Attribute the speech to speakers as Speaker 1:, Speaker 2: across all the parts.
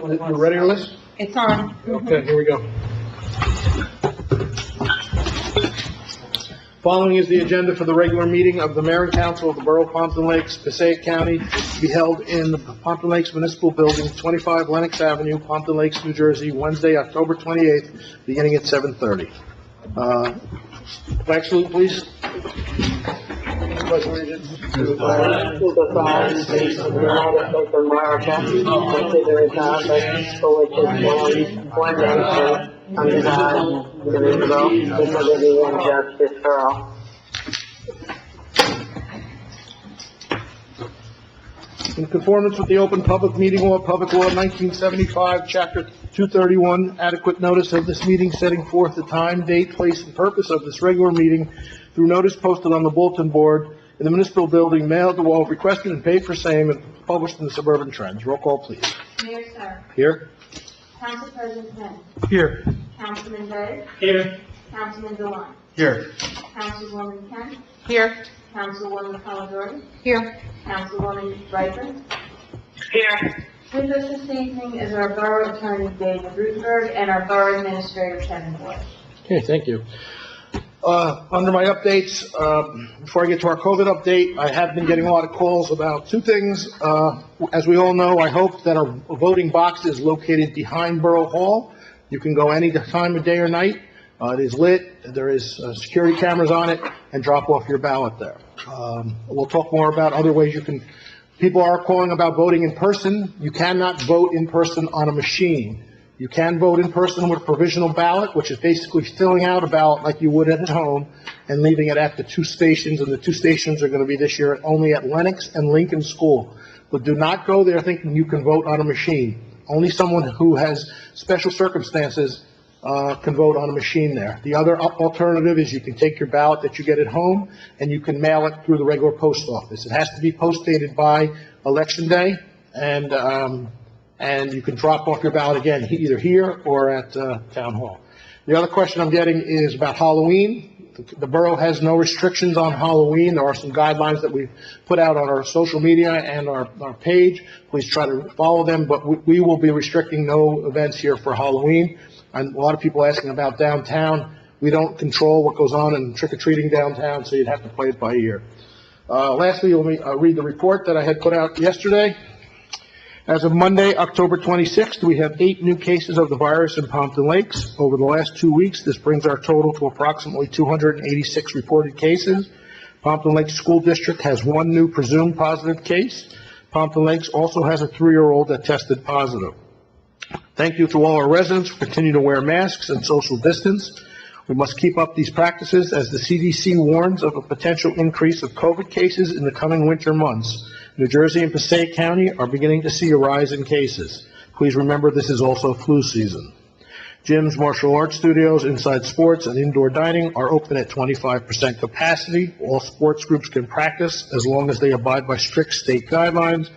Speaker 1: You ready, Liz?
Speaker 2: It's on.
Speaker 1: Okay, here we go. Following is the agenda for the regular meeting of the Mayor and Council of the Borough of Pompton Lakes, Passaic County, to be held in the Pompton Lakes Municipal Building, 25 Lenox Avenue, Pompton Lakes, New Jersey, Wednesday, October 28th, beginning at 7:30. Flag salute, please. Pledge allegiance to the flag
Speaker 3: To the flag of the United States of America, and to the republic for which it stands, one nation, under God, indivisible, with liberty and justice for all.
Speaker 1: In conformance with the Open Public Meeting Law, Public Law 1975, Chapter 231, adequate notice of this meeting setting forth the time, date, place, and purpose of this regular meeting through notice posted on the bulletin board in the municipal building, mailed to all requested and paid for same, and published in the Suburban Trends. Roll call, please.
Speaker 2: Mayor Sir.
Speaker 1: Here?
Speaker 2: Council President Penn.
Speaker 1: Here.
Speaker 2: Councilman Day.
Speaker 1: Here.
Speaker 2: Councilman Dewan.
Speaker 1: Here.
Speaker 2: Councilwoman Kent.
Speaker 4: Here.
Speaker 2: Councilwoman Polidori.
Speaker 4: Here.
Speaker 2: Councilwoman Riker.
Speaker 3: Here.
Speaker 2: With us this evening is our Borough Attorney David Rutenberg and our Borough Administrator Kevin Boyd.
Speaker 1: Okay, thank you. Under my updates, before I get to our COVID update, I have been getting a lot of calls about two things. As we all know, I hope that our voting box is located behind Borough Hall. You can go any time of day or night. It is lit, there is security cameras on it, and drop off your ballot there. We'll talk more about other ways you can, people are calling about voting in person. You cannot vote in person on a machine. You can vote in person with a provisional ballot, which is basically filling out a ballot like you would at home and leaving it at the two stations, and the two stations are going to be this year only at Lenox and Lincoln School. But do not go there thinking you can vote on a machine. Only someone who has special circumstances can vote on a machine there. The other alternative is you can take your ballot that you get at home and you can mail it through the regular post office. It has to be post-dated by Election Day, and you can drop off your ballot again, either here or at Town Hall. The other question I'm getting is about Halloween. The borough has no restrictions on Halloween. There are some guidelines that we've put out on our social media and our page. Please try to follow them, but we will be restricting no events here for Halloween. And a lot of people asking about downtown. We don't control what goes on in trick-or-treating downtown, so you'd have to play it by ear. Lastly, let me read the report that I had put out yesterday. As of Monday, October 26th, we have 8 new cases of the virus in Pompton Lakes. Over the last 2 weeks, this brings our total to approximately 286 reported cases. Pompton Lakes School District has 1 new presumed positive case. Pompton Lakes also has a 3-year-old that tested positive. Thank you to all our residents who continue to wear masks and social distance. We must keep up these practices as the CDC warns of a potential increase of COVID cases in the coming winter months. New Jersey and Passaic County are beginning to see a rise in cases. Please remember this is also flu season. Gyms, martial arts studios, inside sports, and indoor dining are open at 25% capacity. All sports groups can practice as long as they abide by strict state guidelines.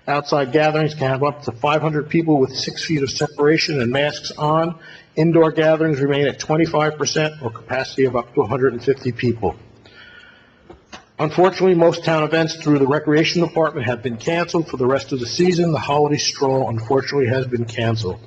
Speaker 1: Outside gatherings can have up to 500 people with 6 feet of separation and masks on. Indoor gatherings remain at 25% or capacity of up to 150 people. Unfortunately, most town events through the Recreation Department have been canceled for the rest of the season. The holiday stroll, unfortunately, has been canceled.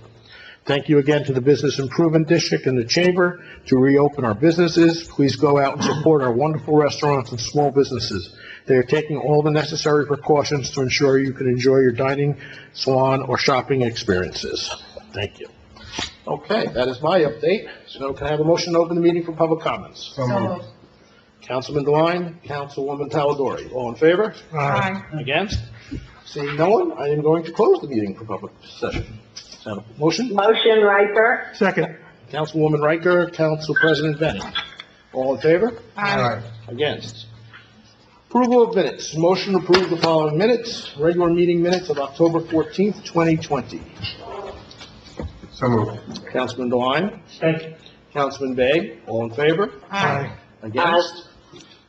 Speaker 1: Thank you again to the Business Improvement District and the Chamber to reopen our businesses. Please go out and support our wonderful restaurants and small businesses. They are taking all the necessary precautions to ensure you can enjoy your dining, salon, or shopping experiences. Thank you. Okay, that is my update. So can I have a motion to open the meeting for public comments?
Speaker 4: So moved.
Speaker 1: Councilman DeWine, Councilwoman Polidori. All in favor?
Speaker 4: Aye.
Speaker 1: Against? Seeing no one, I am going to close the meeting for public session. Motion?
Speaker 3: Motion, Riker.
Speaker 1: Second. Councilwoman Riker, Council President Benny. All in favor?
Speaker 4: Aye.
Speaker 1: Against? Approval of minutes. Motion to approve the following minutes. Regular meeting minutes of October 14th, 2020.
Speaker 5: So moved.
Speaker 1: Councilman DeWine. Second. Councilman Bay. All in favor?
Speaker 4: Aye.
Speaker 1: Against?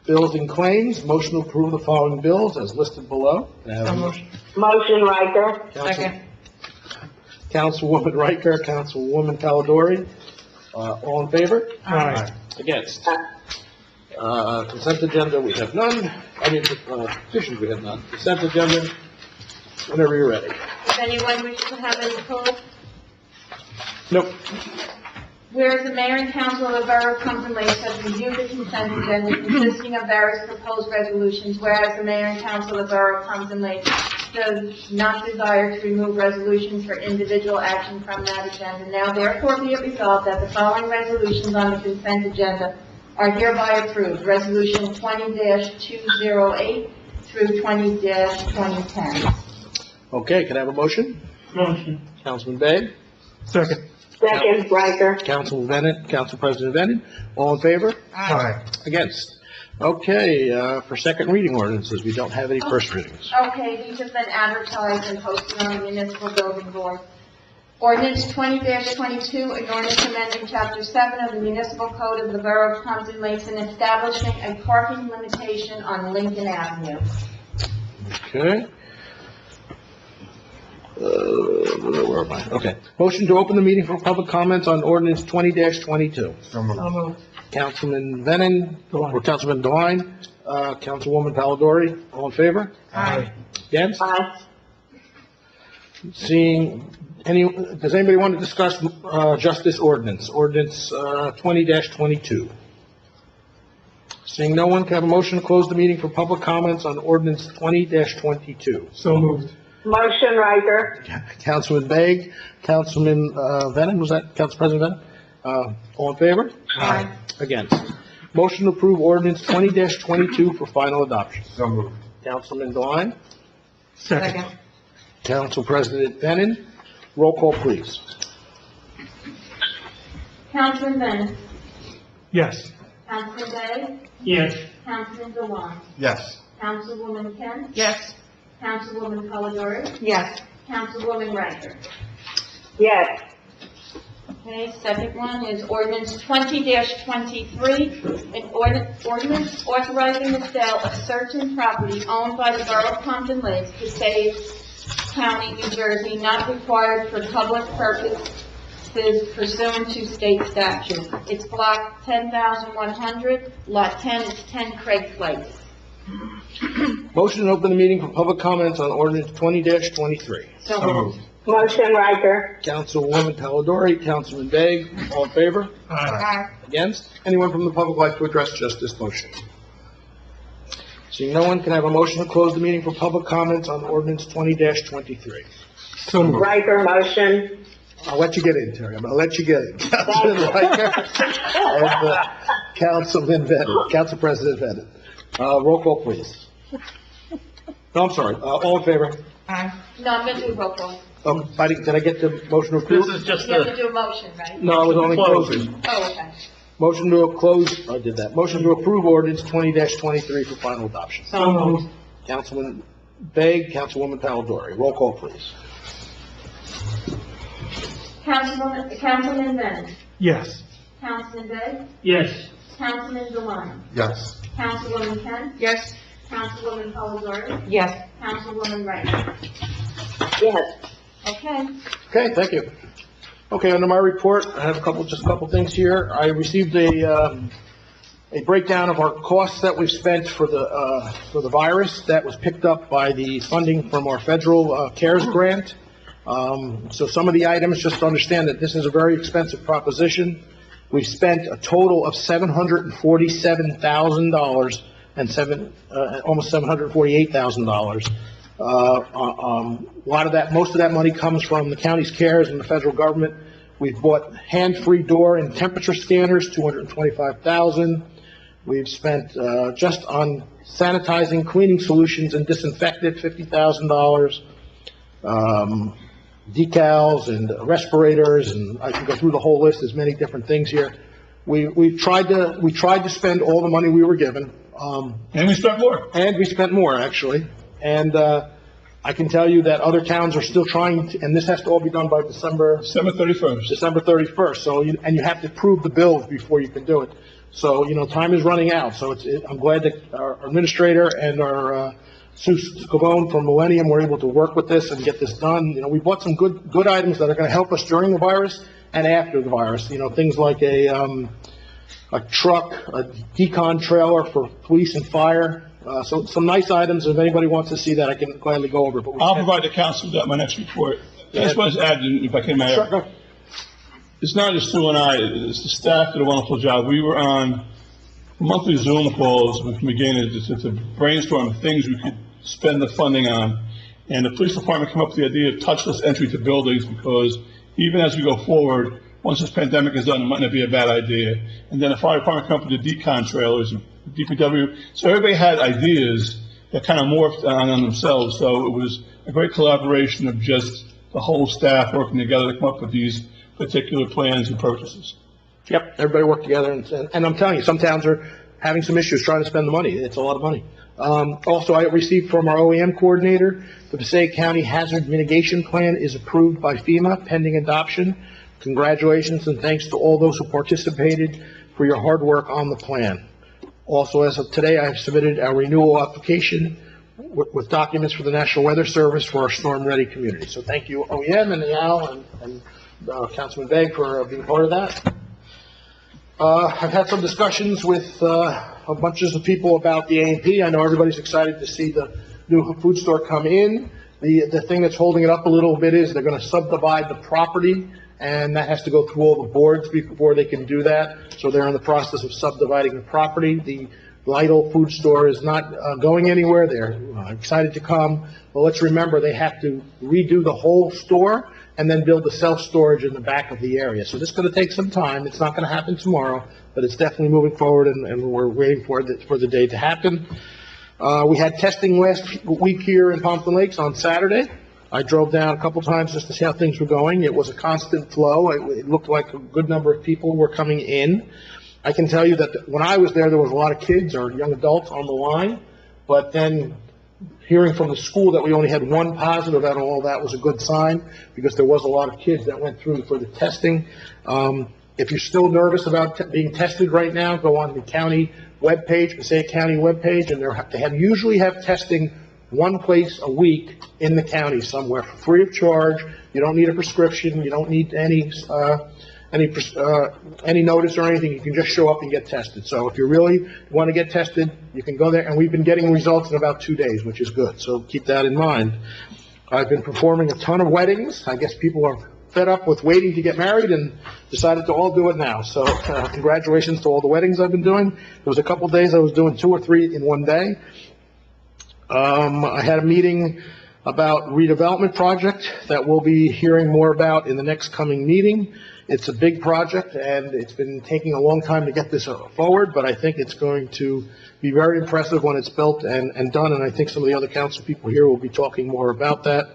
Speaker 1: Bills and claims. Motion to approve the following bills as listed below. Can I have a motion?
Speaker 3: Motion, Riker.
Speaker 4: Second.
Speaker 1: Councilwoman Riker, Councilwoman Polidori. All in favor?
Speaker 4: Aye.
Speaker 1: Against? Consent agenda, we have none. Petitions, we have none. Consent agenda, whenever you're ready.
Speaker 2: Does anyone wish to have any pulled?
Speaker 1: Nope.
Speaker 2: Whereas the mayor and council of the borough of Pompton Lakes have reviewed the consent agenda consisting of various proposed resolutions, whereas the mayor and council of the borough of Pompton Lakes does not desire to remove resolutions for individual action from that agenda. Now therefore be it resolved that the following resolutions on the consent agenda are hereby approved. Resolution 20-208 through 20-2010.
Speaker 1: Okay, can I have a motion?
Speaker 4: Motion.
Speaker 1: Councilman Bay?
Speaker 4: Second.
Speaker 3: Second, Riker.
Speaker 1: Councilman Bennett, Council President Bennett, all in favor?
Speaker 5: Aye.
Speaker 1: Against? Okay, for second reading ordinances, we don't have any first readings.
Speaker 2: Okay, these have been advertised and posted on the municipal building board. Ordinance 20-22, an ordinance amending Chapter 7 of the Municipal Code of the Borough of Pompton Lakes and establishing a parking limitation on Lincoln Avenue.
Speaker 1: Okay. Where am I? Okay. Motion to open the meeting for public comments on ordinance 20-22.
Speaker 5: So moved.
Speaker 1: Councilman Venon, or Councilman Devine, Councilwoman Palladori, all in favor?
Speaker 4: Aye.
Speaker 1: Against?
Speaker 3: Aye.
Speaker 1: Seeing does anybody want to discuss, just this ordinance, ordinance, 20-22? Seeing no one, can I have a motion to close the meeting for public comments on ordinance 20-22?
Speaker 4: So moved.
Speaker 3: Motion, Riker.
Speaker 1: Councilman Begg, Councilman, Venon, was that Council President Venon? All in favor?
Speaker 2: Aye.
Speaker 1: Against? Motion to approve ordinance 20-22 for final adoption.
Speaker 5: So moved.
Speaker 1: Councilman Devine,
Speaker 4: Second.
Speaker 1: Council President Venon, roll call, please.
Speaker 2: Councilman Bennett,
Speaker 4: Yes.
Speaker 2: Councilman Bay,
Speaker 4: Yes.
Speaker 2: Councilman Dewan,
Speaker 5: Yes.
Speaker 2: Councilwoman Kent,
Speaker 4: Yes.
Speaker 2: Councilwoman Palladori,
Speaker 4: Yes.
Speaker 2: Councilwoman Riker.
Speaker 3: Yes.
Speaker 2: Okay, second one is ordinance 20-23, an ordinance authorizing the sale of certain property owned by the Borough of Pompton Lakes, Passaic County, New Jersey, not required for public purposes pursuant to state statute. It's block 10,100, lot 10 is 10 Craig Place.
Speaker 1: Motion to open the meeting for public comments on ordinance 20-23.
Speaker 2: So
Speaker 5: So
Speaker 2: moved.
Speaker 5: moved.
Speaker 3: Motion, Riker.
Speaker 1: Councilwoman Palladori, Councilman Begg, all in favor?
Speaker 4: Aye.
Speaker 1: Against? Anyone from the public like to address just this motion? Seeing no one, can I have a motion to close the meeting for public comments on ordinance 20-23?
Speaker 4: So moved.
Speaker 3: Riker, motion.
Speaker 1: I'll let you get in, Terry. I'm gonna let you get in. Councilman Riker and Councilman Bennett, Council President Bennett. Roll call, please. No, I'm sorry. All in favor?
Speaker 2: No, I'm going to do a roll call.
Speaker 1: Did I get the motion to approve?
Speaker 4: This is just
Speaker 2: You have to
Speaker 4: a
Speaker 2: do a motion, right?
Speaker 1: No, I was only
Speaker 4: closing.
Speaker 1: closing.
Speaker 2: Oh, okay.
Speaker 1: Motion to close, I did that. Motion to approve ordinance 20-23 for final adoption.
Speaker 4: So moved.
Speaker 1: Councilman Begg, Councilwoman Palladori. Roll call, please.
Speaker 2: Councilman Bennett,
Speaker 4: Yes.
Speaker 2: Councilman Bay,
Speaker 4: Yes.
Speaker 2: Councilman Dewan,
Speaker 5: Yes.
Speaker 2: Councilwoman Kent,
Speaker 4: Yes.
Speaker 2: Councilwoman Palladori,
Speaker 4: Yes.
Speaker 2: Councilwoman Riker.
Speaker 3: Yes.
Speaker 2: Okay.
Speaker 1: Okay, thank you. Okay, under my report, I have just a couple things here. I received a breakdown of our costs that we've spent for the virus that was picked up by the funding from our federal CARES grant. So some of the items, just to understand that this is a very expensive proposition. We've spent a total of $747,000 and almost $748,000. Most of that money comes from the county's CARES and the federal government. We've bought hand-free door and temperature scanners, $225,000. We've spent, just on sanitizing, cleaning solutions and disinfectant, $50,000. Decals and respirators, and I can go through the whole list. There's many different things here. We tried to spend all the money we were given.
Speaker 4: And we spent more.
Speaker 1: And we spent more, actually. And I can tell you that other towns are still trying to, and this has to all be done by December 31st. So, you have to approve the bills before you can do it. So, time is running out. So I'm glad that our administrator and our Sue Scavone from Millennium were able to work with this and get this done. We bought some good items that are going to help us during the virus and after the virus. Things like a truck, a decon trailer for police and fire, So some nice items. If anybody wants to see that, I can gladly go over, but we
Speaker 4: I'll
Speaker 1: can't.
Speaker 4: provide the council with that, my next report. I just want to add, if I can,
Speaker 1: Sure,
Speaker 4: Mayor.
Speaker 1: go.
Speaker 4: It's not just Sue and I, it's the staff did a wonderful job. We were on monthly Zoom calls with McGinn to brainstorm things we could spend the funding on. And the police department came up with the idea of touchless entry to buildings, because even as we go forward, once this pandemic is done, it might not be a bad idea. And then the fire department came up with the decon trailers, DPW. So everybody had ideas that kind of morphed on themselves. So it was a great collaboration of just the whole staff working together to come up with these particular plans and purchases.
Speaker 1: Yep, everybody worked together, and I'm telling you, some towns are having some issues trying to spend the money. It's a lot of money. Also, I received from our OEM coordinator, the Passaic County Hazard Mitigation Plan is approved by FEMA pending adoption. Congratulations and thanks to all those who participated for your hard work on the plan. Also, as of today, I have submitted our renewal application with documents for the National Weather Service for our storm-ready community. So thank you, OEM and Al and Councilman Begg for being part of that. I've had some discussions with a bunches of people about the A&P. I know everybody's excited to see the new food store come in. The thing that's holding it up a little bit is they're going to subdivide the property, and that has to go through all the boards before they can do that. So they're in the process of subdividing the property. The Lidl food store is not going anywhere. They're excited to come. But let's remember, they have to redo the whole store and then build the self-storage in the back of the area. So this is going to take some time. It's not going to happen tomorrow, but it's definitely moving forward, and we're waiting for the day to happen. We had testing last week here in Pompton Lakes on Saturday. I drove down a couple times just to see how things were going. It was a constant flow. It looked like a good number of people were coming in. I can tell you that when I was there was a lot of kids or young adults on the line, but then hearing from the school that we only had one positive out of all that was a good sign, because there was a lot of kids that went through for the testing. If you're still nervous about being tested right now, go on the county webpage, Passaic County webpage, and they usually have testing one place a week in the county somewhere, free of charge. You don't need a prescription. You don't need any notice or anything. You can just show up and get tested. So if you really want to get tested, you can go there, and we've been getting results in about 2 days, which is good. So keep that in mind. I've been performing a ton of weddings. I guess people are fed up with waiting to get married and decided to all do it now. So congratulations to all the weddings I've been doing. There was a couple days I was doing 2 or 3 in one day. I had a meeting about redevelopment project that we'll be hearing more about in the next coming meeting. It's a big project, and it's been taking a long time to get this forward, but I think it's going to be very impressive when it's built and done, and I think some of the other council people here will be talking more about that.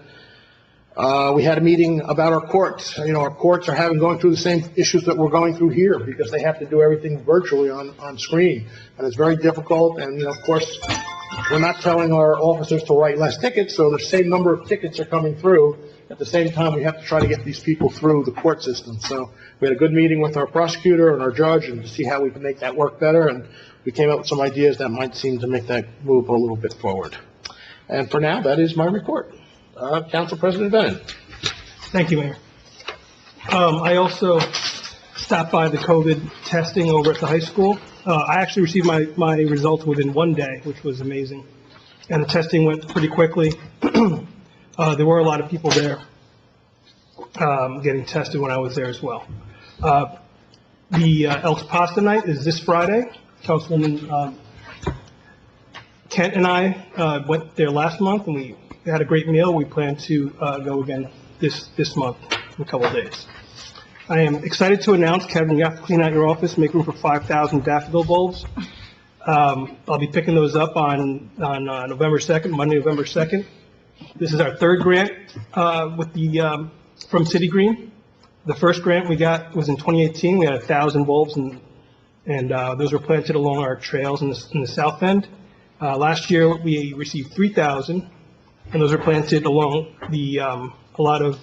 Speaker 1: We had a meeting about our courts. You know, our courts are going through the same issues that we're going through here, because they have to do everything virtually on screen, and it's very difficult. And, you know, of course, we're not telling our officers to write less tickets, so the same number of tickets are coming through. At the same time, we have to try to get these people through the court system. So we had a good meeting with our prosecutor and our judge, and to see how we can make that work better, and we came up with some ideas that might seem to make that move a little bit forward. And for now, that is my report. Council President Bennett.
Speaker 6: Thank you, Mayor. I also stopped by the COVID testing over at the high school. I actually received my results within 1 day, which was amazing. And the testing went pretty quickly. There were a lot of people there getting tested when I was there as well. The Elks Pasta Night is this Friday. Councilwoman Kent and I went there last month, and we had a great meal. We plan to go again this month in a couple of days. I am excited to announce, Kevin, you have to clean out your office, make room for 5,000 daffodil bulbs. I'll be picking those up on November 2nd, Monday, November 2nd. This is our third grant with the from City Green. The first grant we got was in 2018. We had 1,000 bulbs, and those were planted along our trails in the south end. Last year, we received 3,000, and those were planted along a lot of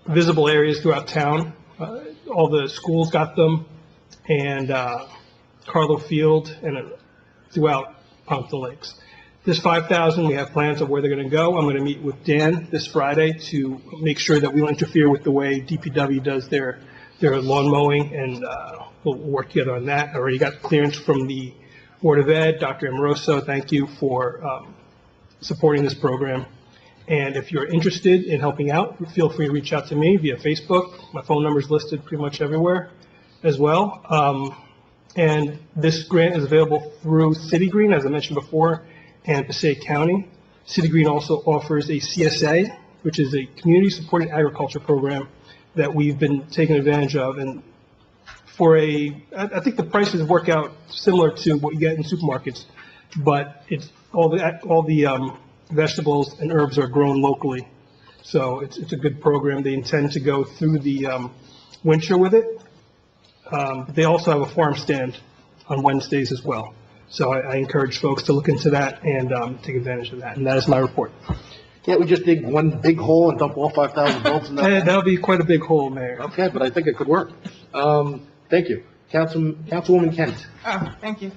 Speaker 6: visible areas throughout town. All the schools got them, and Carlo Field, and throughout Pompton Lakes. This 5,000, we have plans of where they're going to go. I'm going to meet with Dan this Friday to make sure that we don't interfere with the way DPW does their lawn mowing, and we'll work together on that. I already got clearance from the Board of Ed, Dr. Amoroso, thank you for supporting this program. And if you're interested in helping out, feel free to reach out to me via Facebook. My phone number is listed pretty much everywhere as well. And this grant is available through City Green, as I mentioned before, and Passaic County. City Green also offers a CSA, which is a community-supported agriculture program that we've been taking advantage of. And I think the prices work out similar to what you get in supermarkets, but it's all the vegetables and herbs are grown locally. So it's a good program. They intend to go through the winter with it. They also have a farm stand on Wednesdays as well. So I encourage folks to look into that and take advantage of that. And that is my report.
Speaker 1: Can't we just dig one big hole and dump all 5,000 bulbs in that?
Speaker 6: That would be quite a big hole, Mayor.
Speaker 1: Okay, but I think it could work. Thank you. Councilwoman Kent.
Speaker 7: Oh, thank you.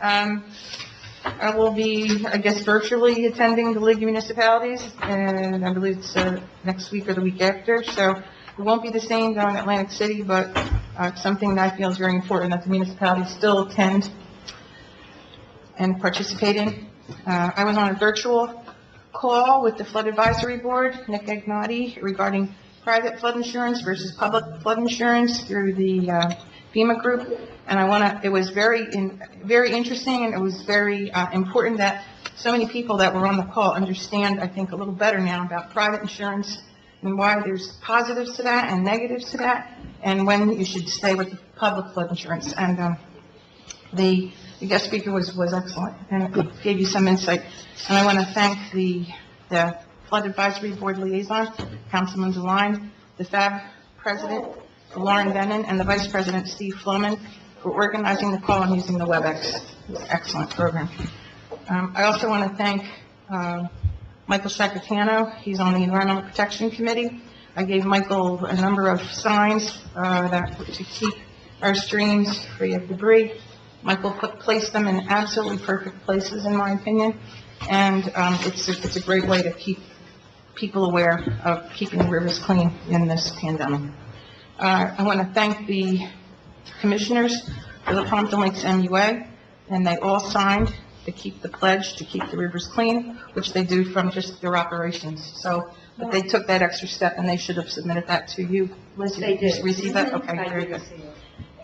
Speaker 7: I will be, I guess, virtually attending the League of Municipalities, and I believe it's next week or the week after, so it won't be the same down in Atlantic City, but it's something that I feel is very important that the municipalities still attend and participate in. I was on a virtual call with the Flood Advisory Board, Nick Agnotti, regarding private flood insurance versus public flood insurance through the FEMA group, and it was very interesting, and it was very important that so many people that were on the call understand, I think, a little better now about private insurance and why there's positives to that and negatives to that, and when you should stay with the public flood insurance. And the guest speaker was excellent, and it gave you some insight. And I want to thank the Flood Advisory Board liaison, Councilman DeLine, the FAB president, Lauren Bennon, and the Vice President, Steve Floman, for organizing the call and using the WebEx. It was an excellent program. I also want to thank Michael Shacatano. He's on the Environmental Protection Committee. I gave Michael a number of signs to keep our streams free of debris. Michael placed them in absolutely perfect places, in my opinion, and it's a great way to keep people aware of keeping the rivers clean in this pandemic. I want to thank the commissioners for the Pompton Lakes MUA, and they all signed to keep the pledge to keep the rivers clean, which they do from just their operations. So, but they took that extra step, and they should have submitted that to you. Liz,
Speaker 2: They did.
Speaker 7: you receive that? Okay,
Speaker 2: I
Speaker 7: very
Speaker 2: did
Speaker 7: good.
Speaker 2: see it.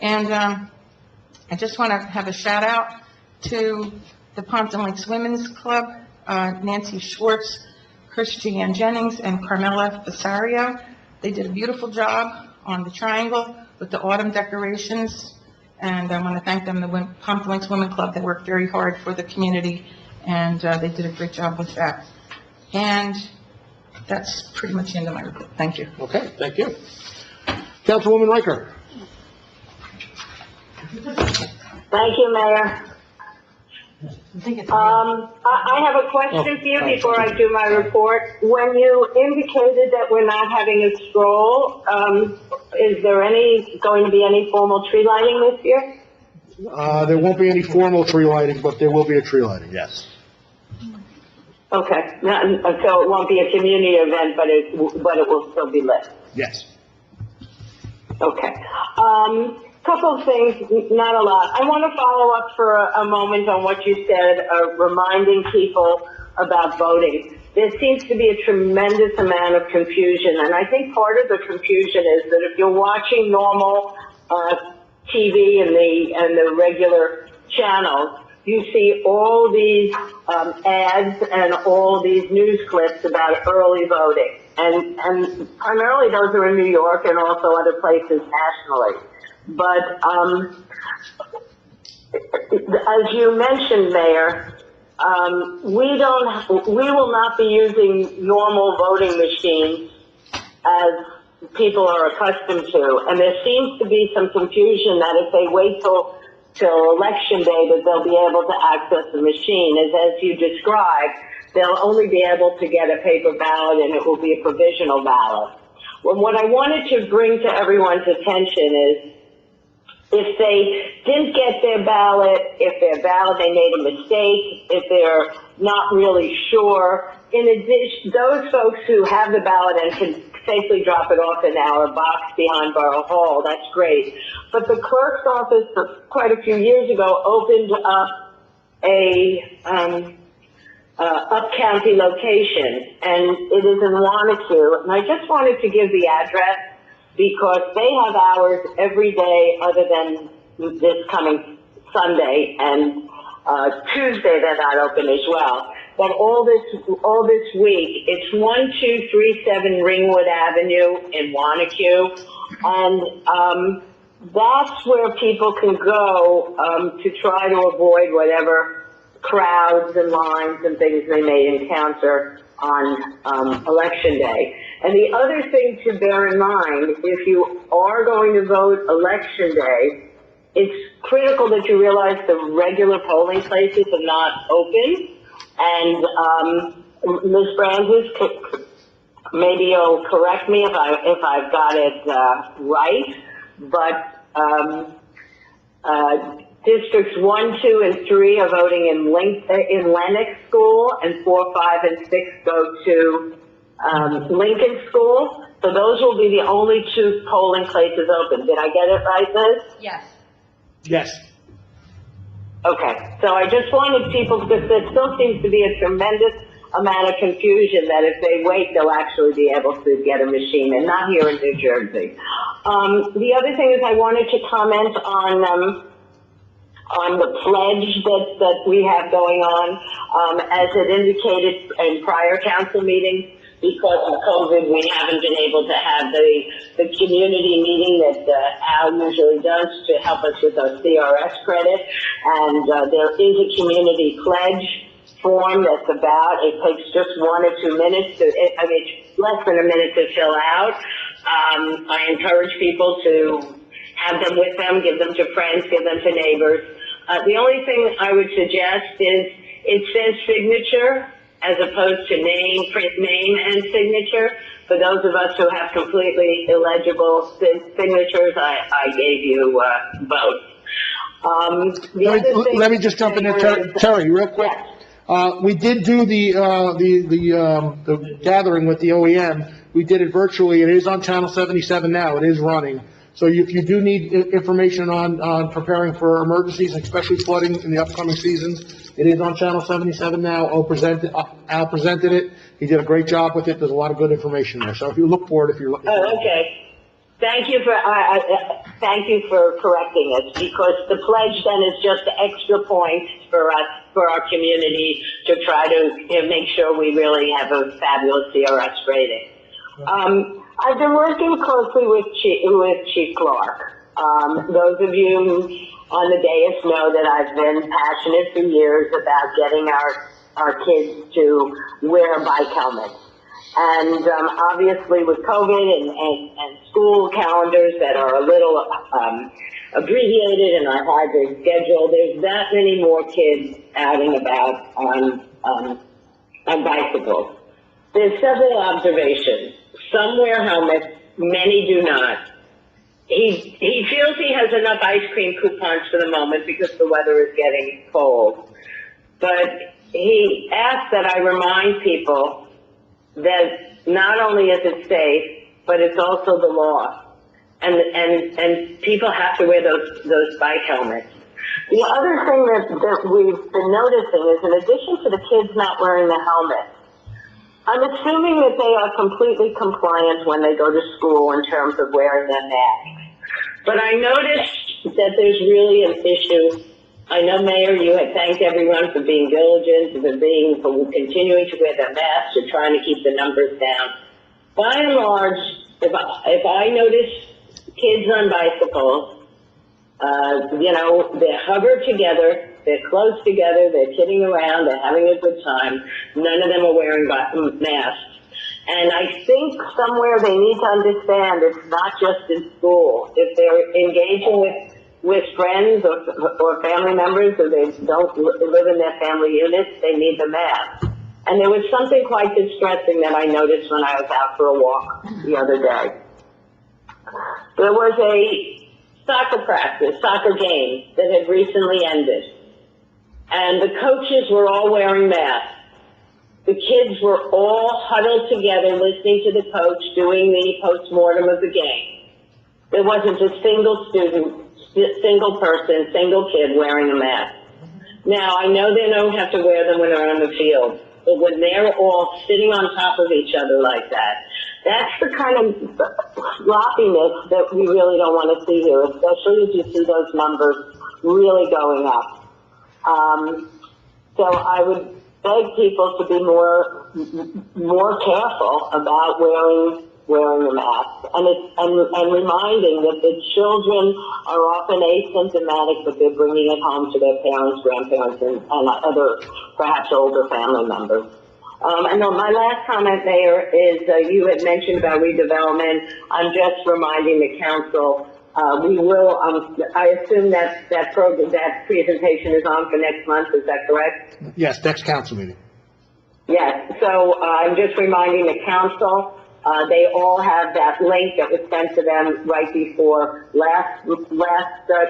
Speaker 7: And I just want to have a shout out to the Pompton Lakes Women's Club, Nancy Schwartz, Christiane Jennings, and Carmela Besario. They did a beautiful job on the triangle with the autumn decorations, and I want to thank them, the Pompton Lakes Women's Club. They worked very hard for the community, and they did a great job with that. And that's pretty much the end of my report. Thank you.
Speaker 1: Okay, thank you. Councilwoman Riker.
Speaker 3: Thank you, Mayor. I have a question for you before I do my report. When you indicated that we're not having a stroll, is there going to be any formal tree lighting this year?
Speaker 1: There won't be any formal tree lighting, but there will be a tree lighting, yes.
Speaker 3: Okay, so it won't be a community event, but it will still be lit.
Speaker 1: Yes.
Speaker 3: Okay. Couple of things, not a lot. I want to follow up for a moment on what you said, reminding people about voting. There seems to be a tremendous amount of confusion, and I think part of the confusion is that if you're watching normal TV and the regular channels, you see all these ads and all these news clips about early voting, and primarily those are in New York and also other places nationally. But as you mentioned, Mayor, we will not be using normal voting machines as people are accustomed to, and there seems to be some confusion that if they wait till election day that they'll be able to access the machine. As you described, they'll only be able to get a paper ballot, and it will be a provisional ballot. Well, what I wanted to bring to everyone's attention is, if they didn't get their ballot, if their ballot, they made a mistake, if they're not really sure, in addition, those folks who have the ballot and can safely drop it off in our box behind Borough Hall, that's great. But the clerk's office, quite a few years ago, opened up up-county location, and it is in Wanacue. And I just wanted to give the address because they have hours every day other than this coming Sunday, and Tuesday they're not open as well. But all this week, it's 1237 Ringwood Avenue in Wanacue, and that's where people can go to try to avoid whatever crowds and lines and things they may encounter on election day. And the other thing to bear in mind, if you are going to vote election day, it's critical that you realize the regular polling places are not open. And Ms. Francis, maybe you'll correct me if I've got it right, but districts 1, 2, and 3 are voting in Lennox School, and 4, 5, and 6 go to Lincoln School. So those will be the only 2 polling places open. Did I get it right, Liz?
Speaker 2: Yes.
Speaker 1: Yes.
Speaker 3: Okay, so I just wanted people, because there still seems to be a tremendous amount of confusion that if they wait, they'll actually be able to get a machine, and not here in New Jersey. The other thing is I wanted to comment on the pledge that we have going on. As it indicated in prior council meetings, because of COVID, we haven't been able to have the community meeting that Al usually does to help us with our CRS credit. And there is a community pledge form that's it takes just 1 or 2 minutes it's less than a minute to fill out. I encourage people to have them with them, give them to friends, give them to neighbors. The only thing I would suggest is it says signature as opposed to print name and signature. For those of us who have completely illegible signatures, I gave you both.
Speaker 1: Let me just jump in there, Terry, real quick.
Speaker 3: Yes.
Speaker 1: We did do the gathering with the OEM. We did it virtually. It is on Channel 77 now. It is running. So if you do need information on preparing for emergencies, especially flooding in the upcoming seasons, it is on Channel 77 now. Al presented it. He did a great job with it. There's a lot of good information there. So if you look for it, if you're looking for it.
Speaker 3: Okay. Thank you for correcting us, because the pledge then is just extra points for us, for our community, to try to make sure we really have a fabulous CRS rating. I've been working closely with Chief Clark. Those of you on the dais know that I've been passionate for years about getting our kids to wear bike helmets. And obviously with COVID and school calendars that are a little abbreviated and are hard to schedule, there's that many more kids out and about on bicycles. There's several observations. Some wear helmets, many do not. He feels he has enough ice cream coupons for the moment because the weather is getting cold. But he asked that I remind people that not only is it safe, but it's also the law. And people have to wear those bike helmets. The other thing that we've been noticing is, in addition to the kids not wearing the helmets, I'm assuming that they are completely compliant when they go to school in terms of wearing their masks. But I noticed that there's really an issue. I know, Mayor, you had thanked everyone for being diligent, for continuing to wear their masks, or trying to keep the numbers down. By and large, if I notice kids on bicycles, they're huddled together, they're close together, they're kidding around, they're having a good time. None of them are wearing masks. And I think somewhere they need to understand it's not just in school. If they're engaging with friends or family members, or they don't live in their family units, they need the mask. And there was something quite distressing that I noticed when I was out for a walk the other day. There was a soccer game that had recently ended. And the coaches were all wearing masks. The kids were all huddled together listening to the coach doing the post-mortem of the game. There wasn't a single student, single person, single kid wearing a mask. Now, I know they don't have to wear them when they're on the field, but when they're all sitting on top of each other like that, that's the kind of sloppiness that we really don't want to see here, especially as you see those numbers really going up. So I would beg people to be more careful about wearing the mask, and reminding that the children are often asymptomatic, but they're bringing it home to their parents, grandparents, and other perhaps older family members. And then my last comment, Mayor, is you had mentioned about redevelopment. I'm just reminding the council, we will, I assume that presentation is on for next month, is that correct?
Speaker 1: Yes, next council meeting.
Speaker 3: Yes, so I'm just reminding the council, they all have that link that was sent to them right before last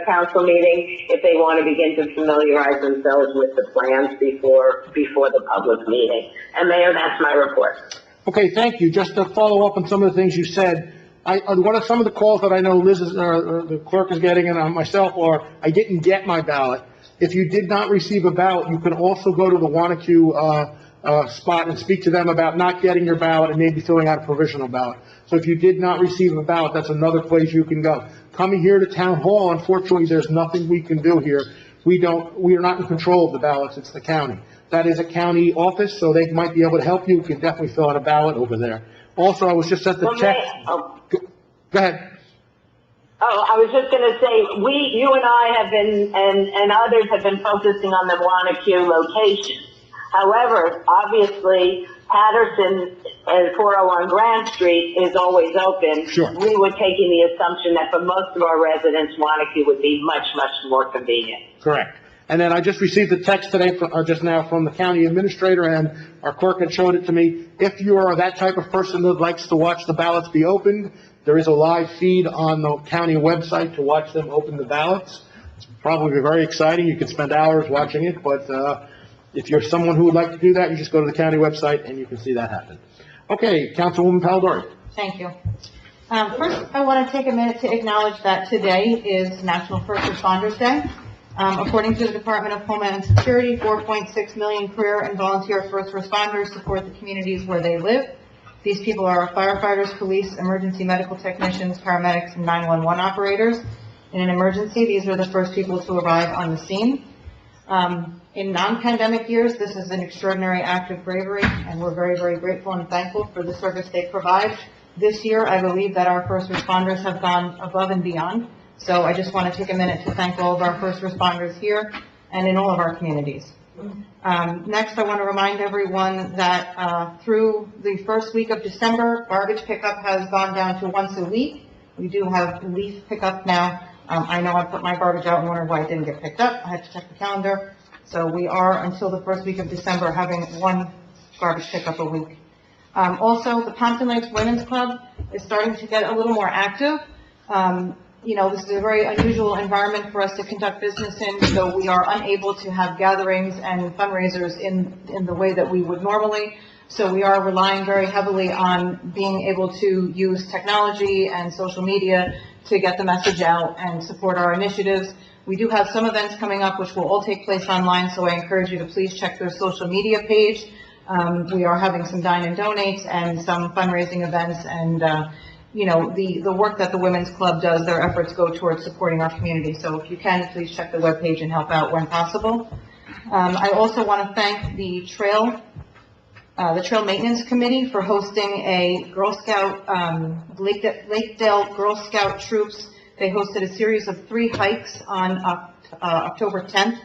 Speaker 3: council meeting, if they want to begin to familiarize themselves with the plans before the public meeting. And Mayor, that's my report.
Speaker 1: Okay, thank you. Just to follow up on some of the things you said, one of some of the calls that I know Liz is, the clerk is getting, and myself, or I didn't get my ballot. If you did not receive a ballot, you can also go to the Wanacue spot and speak to them about not getting your ballot and maybe filling out a provisional ballot. So if you did not receive a ballot, that's another place you can go. Coming here to Town Hall, unfortunately, there's nothing we can do here. We are not in control of the ballots, it's the county. That is a county office, so they might be able to help you. You can definitely fill out a ballot over there. Also, I was just at the check. Go ahead.
Speaker 3: Oh, I was just going to say, you and I have been, and others have been focusing on the Wanacue location. However, obviously, Patterson and 401 Grand Street is always open.
Speaker 1: Sure.
Speaker 3: We were taking the assumption that for most of our residents, Wanacue would be much, much more convenient.
Speaker 1: Correct. And then I just received a text today, just now, from the county administrator, and our clerk had showed it to me. If you are that type of person that likes to watch the ballots be opened, there is a live feed on the county website to watch them open the ballots. It's probably very exciting. You could spend hours watching it, but if you're someone who would like to do that, you just go to the county website and you can see that happen. Okay, Councilwoman Palidori.
Speaker 7: Thank you. First, I want to take a minute to acknowledge that today is National First Responders Day. According to the Department of Homeland Security, 4.6 million career and volunteer first responders support the communities where they live. These people are firefighters, police, emergency medical technicians, paramedics, and 911 operators. In an emergency, these are the first people to arrive on the scene. In non-pandemic years, this is an extraordinary act of bravery, and we're very, very grateful and thankful for the service they provide. This year, I believe that our first responders have gone above and beyond. So I just want to take a minute to thank all of our first responders here and in all of our communities. Next, I want to remind everyone that through the first week of December, garbage pickup has gone down to once a week. We do have leaf pickup now. I know I put my garbage out and wondered why it didn't get picked up. I had to check the calendar. So we are, until the first week of December, having one garbage pickup a week. Also, the Pompton Lakes Women's Club is starting to get a little more active. This is a very unusual environment for us to conduct business in, so we are unable to have gatherings and fundraisers in the way that we would normally. So we are relying very heavily on being able to use technology and social media to get the message out and support our initiatives. We do have some events coming up which will all take place online, so I encourage you to please check their social media page. We are having some dine and donates and some fundraising events, and the work that the Women's Club does, their efforts go towards supporting our community. So if you can, please check the webpage and help out when possible. I also want to thank the Trail Maintenance Committee for hosting a Girl Scout, Lakedale Girl Scout troops. They hosted a series of 3 hikes on October 10th.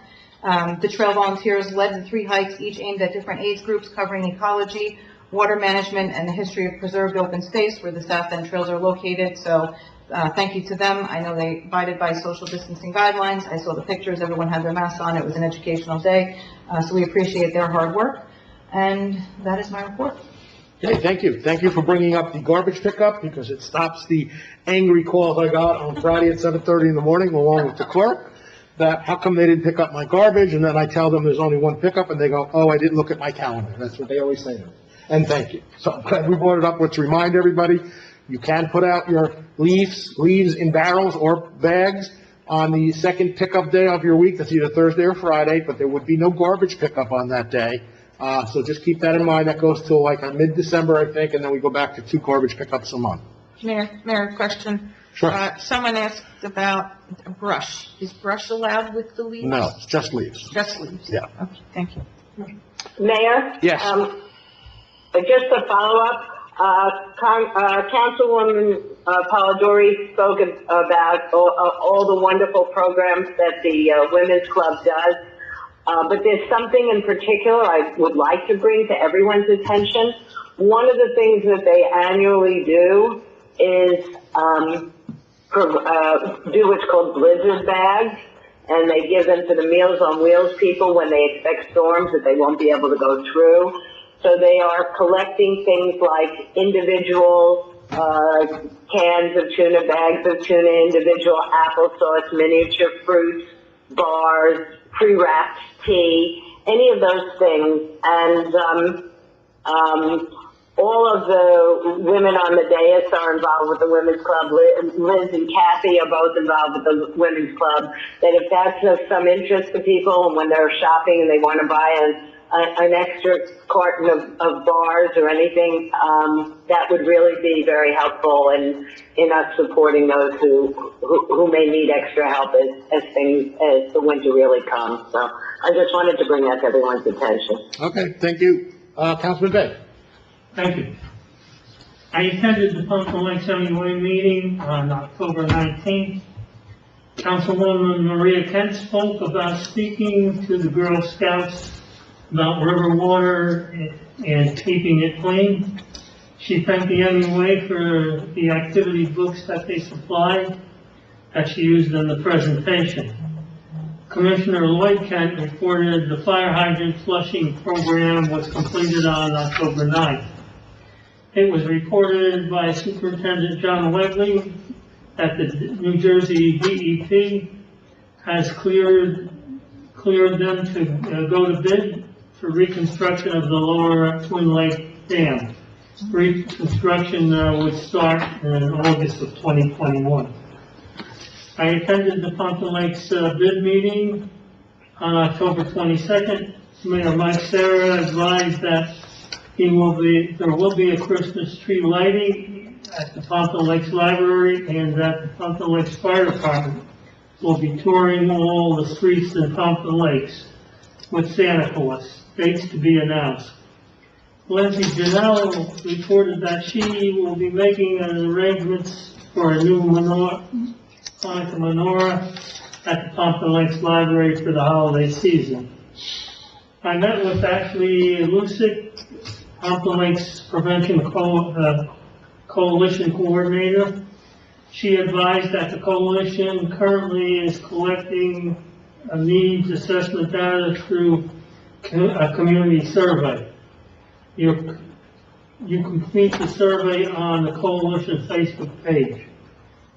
Speaker 7: The trail volunteers led the 3 hikes, each aimed at different age groups, covering ecology, water management, and the history of preserved open space where the South End trails are located. So thank you to them. I know they abided by social distancing guidelines. I saw the pictures. Everyone had their masks on. It was an educational day. So we appreciate their hard work. And that is my report.
Speaker 1: Okay, thank you. Thank you for bringing up the garbage pickup, because it stops the angry calls I got on Friday at 7:30 in the morning, along with the clerk, that how come they didn't pick up my garbage? And then I tell them there's only one pickup, and they go, oh, I didn't look at my calendar. That's what they always say to me. And thank you. So I'm glad we brought it up. Let's remind everybody, you can put out your leaves in barrels or bags. on the second pickup day of your week. That's either Thursday or Friday, but there would be no garbage pickup on that day. So just keep that in mind. That goes till like mid-December, I think, and then we go back to 2 garbage pickups a month.
Speaker 7: Mayor, question.
Speaker 1: Sure.
Speaker 7: Someone asked about brush. Is brush allowed with the leaves?
Speaker 1: No, it's just leaves.
Speaker 7: Just leaves?
Speaker 1: Yeah.
Speaker 7: Okay, thank you.
Speaker 3: Mayor?
Speaker 1: Yes.
Speaker 3: Just a follow-up, Councilwoman Polidori spoke about all the wonderful programs that the Women's Club does. But there's something in particular I would like to bring to everyone's attention. One of the things that they annually do is do what's called blizzard bags, and they give them to the Meals on Wheels people when they expect storms that they won't be able to go through. So they are collecting things like individual cans of tuna, bags of tuna, individual applesauce, miniature fruits, bars, pre-wrapped tea, any of those things. And all of the women on the dais are involved with the Women's Club. Liz and Kathy are both involved with the Women's Club. That if that's of some interest to people, and when they're shopping and they want to buy an extra carton of bars or anything, that would really be very helpful in us supporting those who may need extra help as the winter really comes. So I just wanted to bring that to everyone's attention.
Speaker 1: Okay, thank you. Councilman Bay?
Speaker 8: Thank you. I attended the Pompton Lake MUA meeting on October 19th. Councilwoman Maria Kent spoke about speaking to the Girl Scouts about river water and keeping it clean. She thanked the MUA for the activity books that they supplied that she used in the presentation. Commissioner Lloyd Kent reported the fire hydrant flushing program was completed on October 9th. It was reported by Superintendent John Wegley that the New Jersey DEP has cleared them to go to bid for reconstruction of the lower Twin Lake Dam. Reconstruction would start in August of 2021. I attended the Pompton Lakes bid meeting on October 22nd. Mayor Mike Serra advised that there will be a Christmas tree lighting at the Pompton Lakes Library, and that the Pompton Lakes Fire Department will be touring all the streets in Pompton Lakes with Santa Claus. Dates to be announced. Lindsay Janelle reported that she will be making arrangements for a new Hanukkah menorah at the Pompton Lakes Library for the holiday season. I met with Ashley Lucic, Pompton Lakes Prevention Coalition Coordinator. She advised that the coalition currently is collecting a needs assessment data through a community survey. You complete the survey on the coalition Facebook page.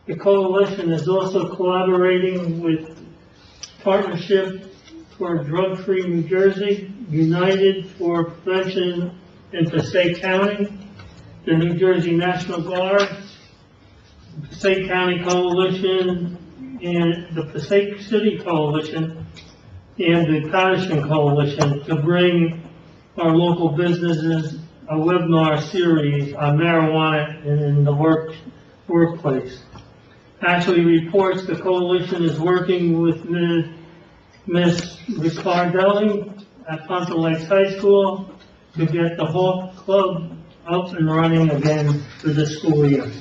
Speaker 8: The coalition is also collaborating with Partnership for Drug-Free New Jersey, United for Prevention in Passaic County, the New Jersey National Guard, the Passaic County Coalition, and the Passaic City Coalition, and the Patterson Coalition to bring our local businesses a webinar series on marijuana in the workplace. Actually reports the coalition is working with Ms. Ricardelli at Pompton Lakes High School to get the Hawk Club up and running again for this school year.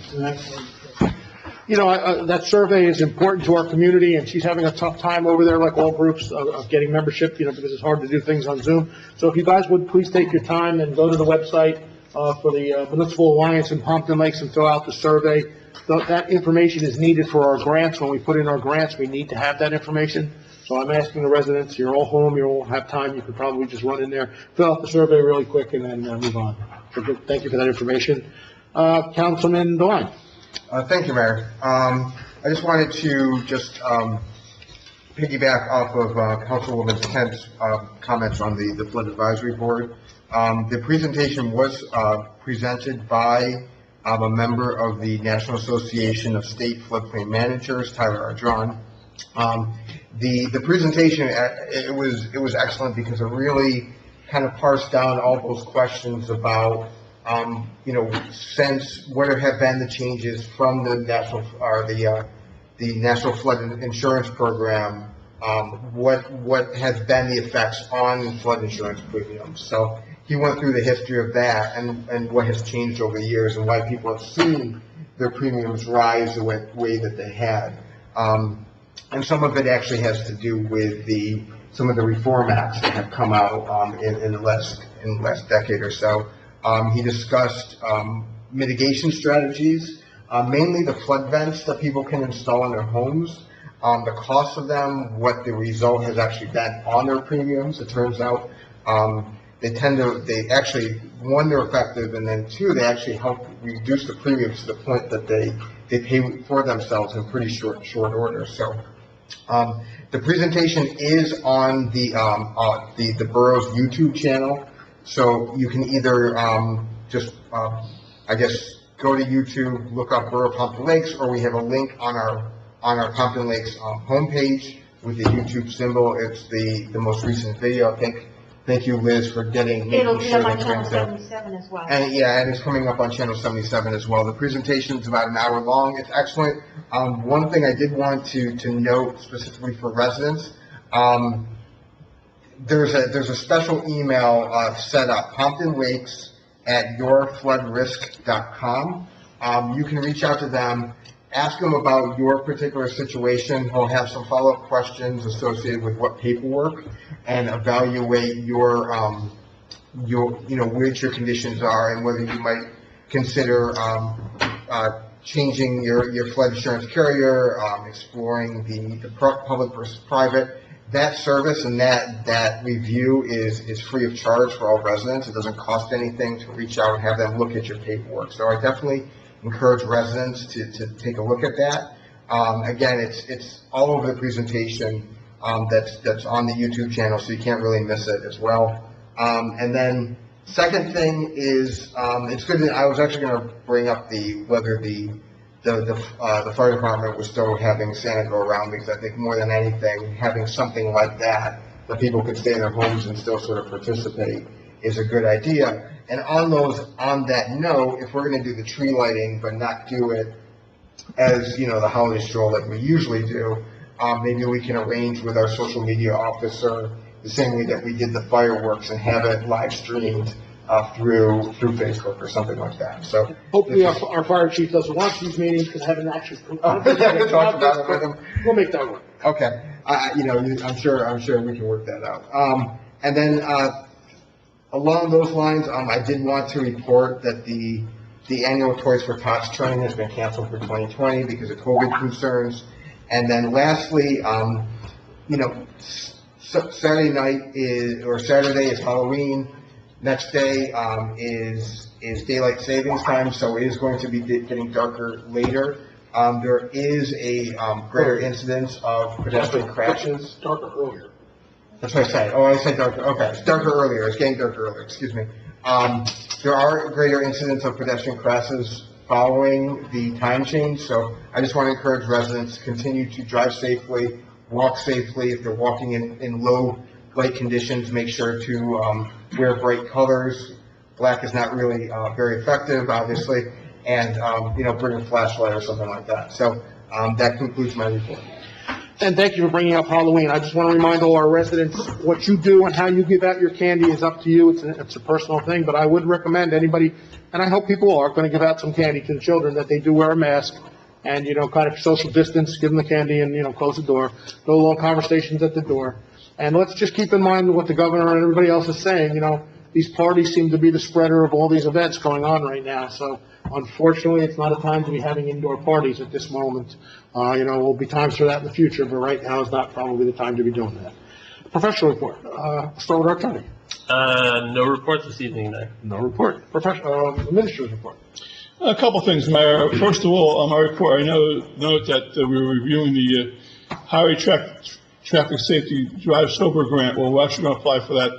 Speaker 1: You know, that survey is important to our community, and she's having a tough time over there, like all groups, of getting membership, because it's hard to do things on Zoom. So if you guys would please take your time and go to the website for the Municipal Alliance in Pompton Lakes and fill out the survey. That information is needed for our grants. When we put in our grants, we need to have that information. So I'm asking the residents, you're all home, you all have time, you could probably just run in there, fill out the survey really quick, and then move on. So good. Thank you for that information. Councilman Devine.
Speaker 5: Thank you, Mayor. I just wanted to piggyback off of Councilwoman Kent's comments on the Flood Advisory Board. The presentation was presented by a member of the National Association of State Floodplain Managers, Tyler Ardron. The presentation, it was excellent because it really kind of parsed down all those questions about, since what have been the changes from the National Flood Insurance Program, what has been the effects on flood insurance premiums. So he went through the history of that and what has changed over the years and why people have seen their premiums rise the way that they had. And some of it actually has to do with some of the reform acts that have come out in the last decade or so. He discussed mitigation strategies, mainly the flood vents that people can install in their homes, the cost of them, what the result has actually been on their premiums. It turns out they actually, one, they're effective, and then two, they actually help reduce the premiums to the point that they pay for themselves in pretty short order. So the presentation is on the borough's YouTube channel, so you can either go to YouTube, look up Borough Pompton Lakes, or we have a link on our Pompton Lakes homepage with the YouTube symbol. It's the most recent video. Thank you, Liz, for making
Speaker 2: It'll be
Speaker 5: sure
Speaker 2: up on
Speaker 5: that
Speaker 2: channel
Speaker 5: it's there.
Speaker 2: 77 as well.
Speaker 5: And and it's coming up on channel 77 as well. The presentation is about an hour long. It's excellent. One thing I did want to note specifically for residents, there's a special email set up, PomptonLakes@yourfloodrisk.com. You can reach out to them, ask them about your particular situation. He'll have some follow-up questions associated with what paperwork, and evaluate what your conditions are and whether you might consider changing your flood insurance carrier, exploring the public versus private. That service and that review is free of charge for all residents. It doesn't cost anything to reach out and have them look at your paperwork. So I definitely encourage residents to take a look at that. Again, it's all over the presentation. That's on the YouTube channel, so you can't really miss it as well. And then second thing is, it's good that I was actually going to bring up whether the fire department was still having Santa go around, because I think more than anything, having something like that people can stay in their homes and still sort of participate is a good idea. And on that note, if we're going to do the tree lighting but not do it as the holiday stroll like we usually do, maybe we can arrange with our social media officer the same way that we did the fireworks and have it live streamed through Facebook or something like that. So
Speaker 1: Hopefully our fire chief doesn't watch these meetings, because I haven't actually.
Speaker 5: Talked about it with him.
Speaker 1: We'll make that work.
Speaker 5: Okay, I'm sure we can work that out. And then along those lines, I did want to report that the annual Toys for Tots train has been canceled for 2020 because of COVID concerns. And then lastly, Saturday is Halloween. Next day is daylight savings time, so it is going to be getting darker later. There is a greater incidence of pedestrian crashes.
Speaker 1: Darker earlier.
Speaker 5: That's what I said. Oh, I said darker. Okay, it's darker earlier. It's getting darker earlier. Excuse me. There are greater incidents of pedestrian crashes following the time change, so I just want to encourage residents to continue to drive safely, walk safely. If they're walking in low light conditions, make sure to wear bright colors. Black is not really very effective, obviously, and bring a flashlight or something like that. So that concludes my report.
Speaker 1: And thank you for bringing up Halloween. I just want to remind all our residents, what you do and how you give out your candy is up to you. It's a personal thing, but I would recommend anybody, and I hope people are going to give out some candy to the children, that they do wear a mask and, kind of social distance, give them the candy and, close the door. No long conversations at the door. And let's just keep in mind what the governor and everybody else is saying. These parties seem to be the spreader of all these events going on right now. So unfortunately, it's not a time to be having indoor parties at this moment. Will be times for that in the future, but right now is not probably the time to be doing that. Professional report. Start with our attorney.
Speaker 9: No report this evening, no.
Speaker 1: No report. Administrator's report.
Speaker 4: A couple things, Mayor. First of all, on my report, I note that we're reviewing the highway traffic safety drive sober grant. Well, we're actually going to apply for that.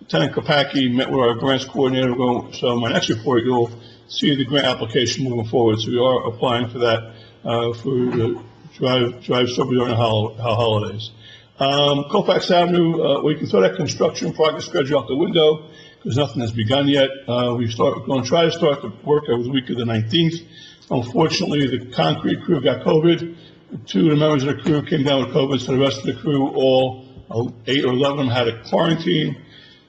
Speaker 4: Lieutenant Kopacki met with our grants coordinator. So my next report, you'll see the grant application moving forward. So we are applying for that for the drive sober during the holidays. Colfax Avenue, we can throw that construction progress schedule out the window because nothing has begun yet. We're going to try to start the work over the week of the 19th. Unfortunately, the concrete crew got COVID. 2 of the members of the crew came down with COVID, so the rest of the crew, all 8 or 11 of them, had a quarantine.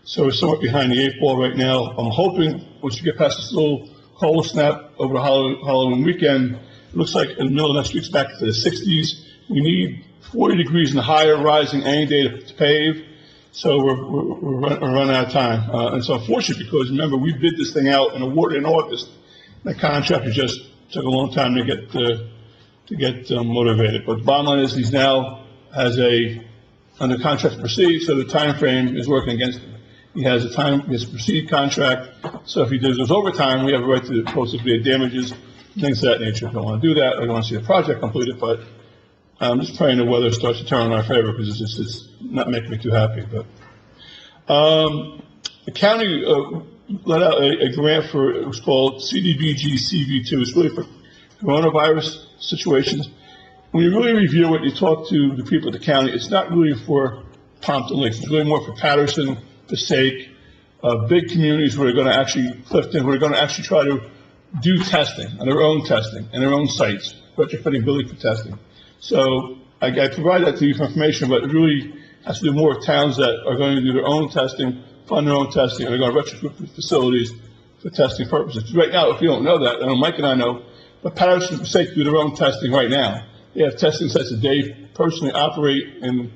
Speaker 4: So we're somewhat behind the 8 ball right now. I'm hoping once we get past this little cold snap over the Halloween weekend, it looks like in the middle of next week's back to the 60s. We need 40 degrees and higher rising any day to pave. So we're running out of time. And it's unfortunate because remember, we bid this thing out and awarded in August. The contractor just took a long time to get motivated. But the bottom line is he's now has under contract to proceed, so the time frame is working against him. He has a proceed contract, so if he does overtime, we have a right to possibly damages, things of that nature. If we don't want to do that, we don't want to see the project completed, but I'm just praying the weather starts to turn in our favor because it's not making me too happy. But the county let out a grant for, it was called CDBG CV2. It's really for coronavirus situations. When you really review it, you talk to the people at the county, it's not really for Pompton Lakes. It's really more for Patterson, Passaic, big communities where they're going to actually, Clifton, where they're going to actually try to do testing, on their own testing, and their own sites, retrofitting building for testing. So I provide that to you for information, but it really has to do more with towns that are going to do their own testing, fund their own testing, and they're going to retrofit facilities for testing purposes. Right now, if you don't know that, and Mike and I know, but Patterson and Passaic do their own testing right now. They have testing sites that they personally operate and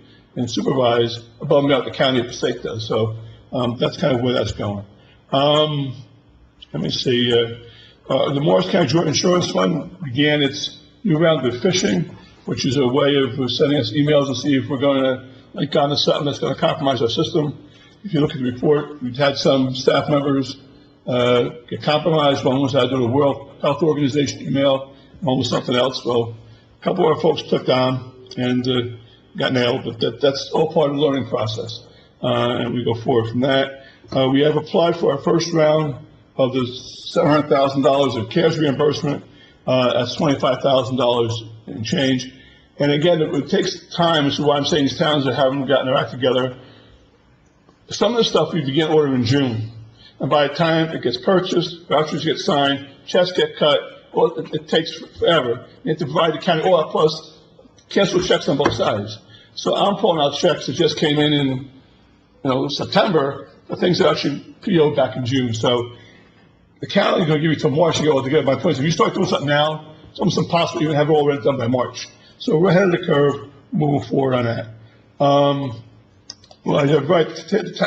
Speaker 4: supervise above and beyond the county of Passaic does. So that's kind of where that's going. Let me see. The Morris County Joint Insurance Fund began its new round of phishing, which is a way of sending us emails to see if we're going to link onto something that's going to compromise our system. If you look at the report, we've had some staff members get compromised. One was out of the World Health Organization email, one was something else. Well, a couple of our folks clicked on and got nailed, but that's all part of the learning process. And we go forward from that. We have applied for our first round of the $700,000 of CARES reimbursement. That's $25,000 and change. And again, it takes time, which is why I'm saying these towns that haven't gotten their act together. Some of the stuff we begin ordering in June. And by the time it gets purchased, vouchers get signed, checks get cut, well, it takes forever. You have to provide the county all that plus cancel checks on both sides. So I'm pulling out checks that just came in September, for things that actually PO'd back in June. So the county is going to give you till March to get all together. My point is, if you start doing something now, it's almost impossible to even have it all done by March. So we're ahead of the curve, moving forward on that. Well, you're right,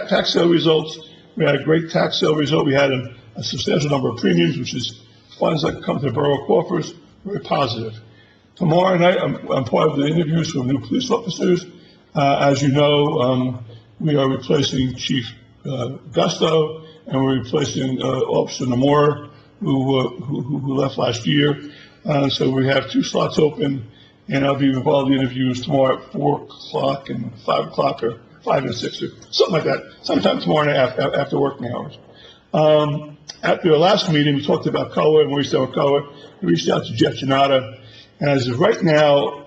Speaker 4: tax sale results. We had a great tax sale result. We had a substantial number of premiums, which is funds that come to the borough coffers, very positive. Tomorrow night, I'm part of the interviews for new police officers. As you know, we are replacing Chief Gusto, and we're replacing Officer Namora, who left last year. So we have 2 slots open, and I'll be involved in the interviews tomorrow at 4 o'clock and 5 o'clock, or 5 and 6, or something like that, sometime tomorrow night after working hours. After the last meeting, we talked about color, and we said about color. We reached out to Jeff Janata, and as of right now,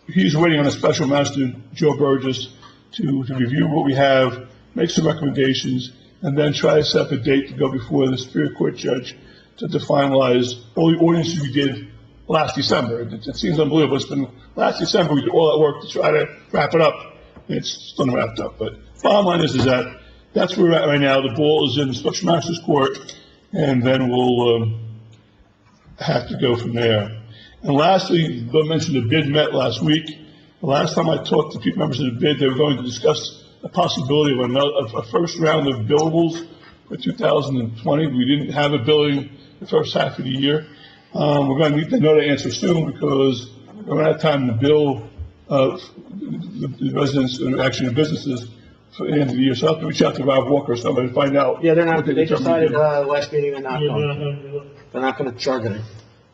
Speaker 4: he's waiting on a special master, Joe Burgess, to review what we have, make some recommendations, and then try to set up a date to go before the Superior Court judge to finalize all the ordinances we did last December. It seems unbelievable. It's been last December we did all that work to try to wrap it up. It's still not wrapped up. But bottom line is that that's where we're at right now. The ball is in the Special Master's Court, and then we'll have to go from there. And lastly, Bill mentioned the bid met last week. The last time I talked to members of the bid, they were going to discuss the possibility of a first round of billables for 2020. We didn't have a billing the first half of the year. We're going to need to know the answer soon because we're out of time to bill the residents, actually the businesses, for the end of the year. So I'll have to reach out to Rob Walker or somebody to find out.
Speaker 1: Yeah, they're not, they decided last meeting they're not going to charge anything.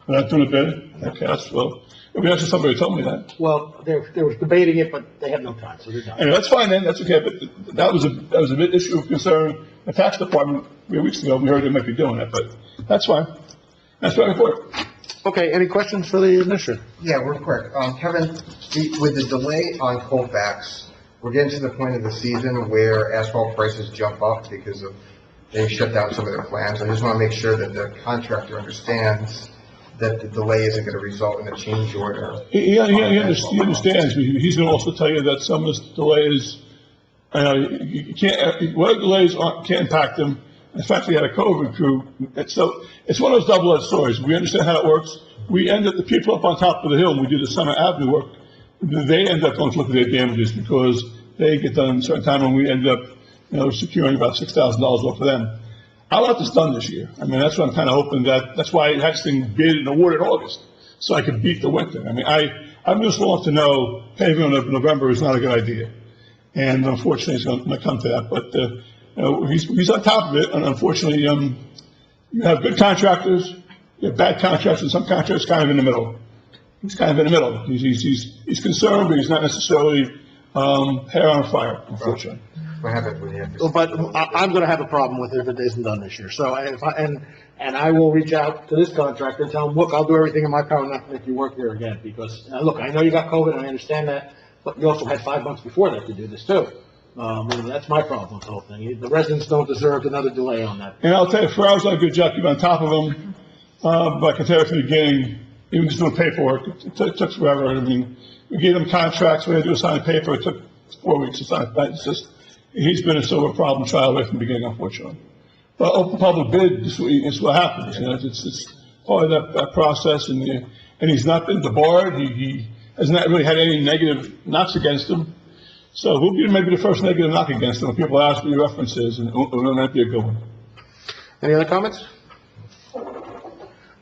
Speaker 4: They're not doing a bid? Okay, that's, well, I mean, actually somebody told me that.
Speaker 1: Well, they were debating it, but they have no time, so they're done.
Speaker 4: Anyway, that's fine then, that's okay, but that was a big issue of concern. The tax department, 3 weeks ago, we heard they might be doing that, but that's fine. That's my report.
Speaker 1: Okay, any questions for the administrator?
Speaker 5: Yeah, real quick. Kevin, with the delay on Colfax, we're getting to the point of the season where asphalt prices jump up because of, they shut down some of their plants. I just want to make sure that the contractor understands that the delay isn't going to result in a change order.
Speaker 4: He understands. He's going to also tell you that some of this delay is, you can't, what delays can't impact them. In fact, we had a COVID crew. So it's one of those double-edged swords. We understand how it works. We end up, the people up on top of the hill, when we do the Summer Avenue work, they end up going to look at their damages because they get done at a certain time, and we end up, securing about $6,000 off of them. I want this done this year. I mean, that's what I'm kind of hoping that's why I had this thing bid and awarded in August, so I could beat the winter. I mean, I'm just willing to know paving in November is not a good idea. And unfortunately, it's going to come to that, but, he's on top of it, and unfortunately, you have good contractors, you have bad contractors, and some contractors kind of in the middle. He's kind of in the middle. He's concerned, but he's not necessarily, hair on fire, unfortunately.
Speaker 5: What happens when you have
Speaker 1: But I'm gonna have a problem with it if it isn't done this year. So and I will reach out to this contractor and tell him, look, I'll do everything in my power not to make you work here again, because, look, I know you got COVID, and I understand that, but you also had 5 months before that to do this too. That's my problem with the whole thing. The residents don't deserve another delay on that.
Speaker 4: And I'll tell you, Ferrar's done a good job keeping on top of them, but I can tell you from the beginning, even just doing paperwork, it took forever. I mean, we gave them contracts, we had to do a signed paper, it took 4 weeks to sign. It's just, he's been a silver problem child right from the beginning, unfortunately. But open public bid is what happens, it's part of that process, and he's not been debarred, he has not really had any negative knocks against him. So we'll be maybe the first negative knock against him when people ask for your references, and it might be a good one.
Speaker 1: Any other comments?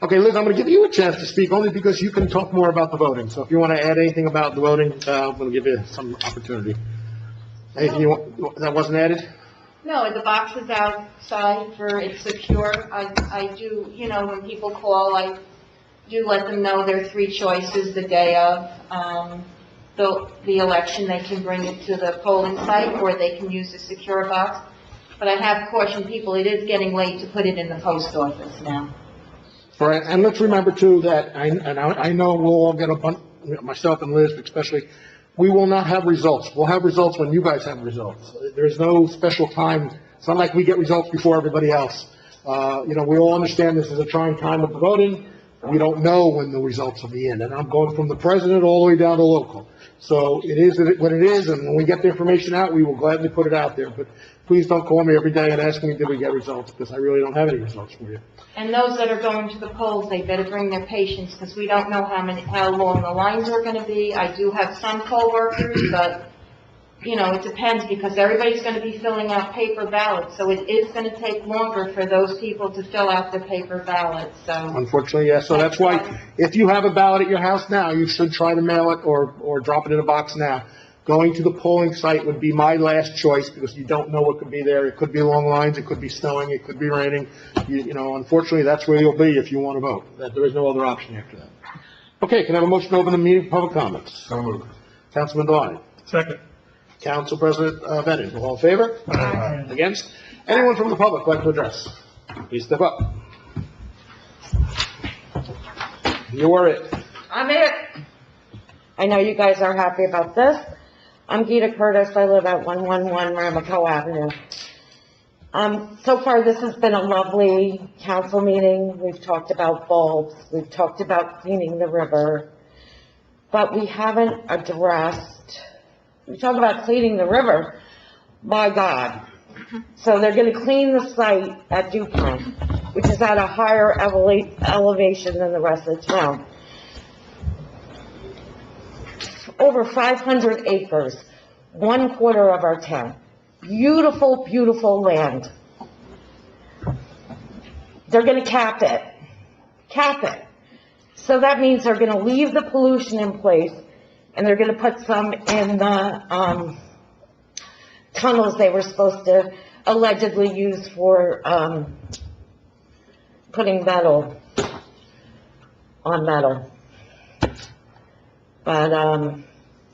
Speaker 1: Okay, Liz, I'm gonna give you a chance to speak, only because you can talk more about the voting. So if you want to add anything about the voting, I'm gonna give you some opportunity. Anything you want, that wasn't added?
Speaker 2: No, the box is outside it's secure. I do, when people call, I do let them know there are 3 choices the day of, the election. They can bring it to the polling site, or they can use the secure box. But I have cautioned people, it is getting late to put it in the post office now.
Speaker 1: All right, and let's remember too that, I know we'll all get a bunch, myself and Liz especially, we will not have results. We'll have results when you guys have results. There's no special time. It's not like we get results before everybody else. We all understand this is a trying time of the voting. We don't know when the results will be in, and I'm going from the president all the way down to local. So it is what it is, and when we get the information out, we will gladly put it out there. But please don't call me every day and ask me, did we get results, because I really don't have any results for you.
Speaker 2: And those that are going to the polls, they better bring their patience, because we don't know how long the lines are going to be. I do have some poll workers, but, it depends, because everybody's going to be filling out paper ballots, so it is going to take longer for those people to fill out the paper ballots, so.
Speaker 1: Unfortunately, yes. So that's why, if you have a ballot at your house now, you should try to mail it or drop it in a box now. Going to the polling site would be my last choice, because you don't know what could be there. It could be long lines, it could be snowing, it could be raining. Unfortunately, that's where you'll be if you want to vote. There is no other option after that. Okay, can I have a motion to open the meeting for public comments?
Speaker 5: So moved.
Speaker 1: Councilman Delaney.
Speaker 6: Second.
Speaker 1: Council President Bennett. All in favor?
Speaker 6: Aye.
Speaker 1: Against? Anyone from the public like to address? Please step up. You are it.
Speaker 3: I'm it. I know you guys are happy about this. I'm Gita Curtis. I live at 111 Ramapo Avenue. So far, this has been a lovely council meeting. We've talked about bulbs. We've talked about cleaning the river. But we haven't addressed, we talk about cleaning the river. My God. So they're going to clean the site at DuPont, which is at a higher elevation than the rest of the town. Over 500 acres, 1/4 of our town. Beautiful, beautiful land. They're going to cap it. Cap it. So that means they're going to leave the pollution in place, and they're going to put some in the tunnels they were supposed to allegedly use for putting metal on metal. But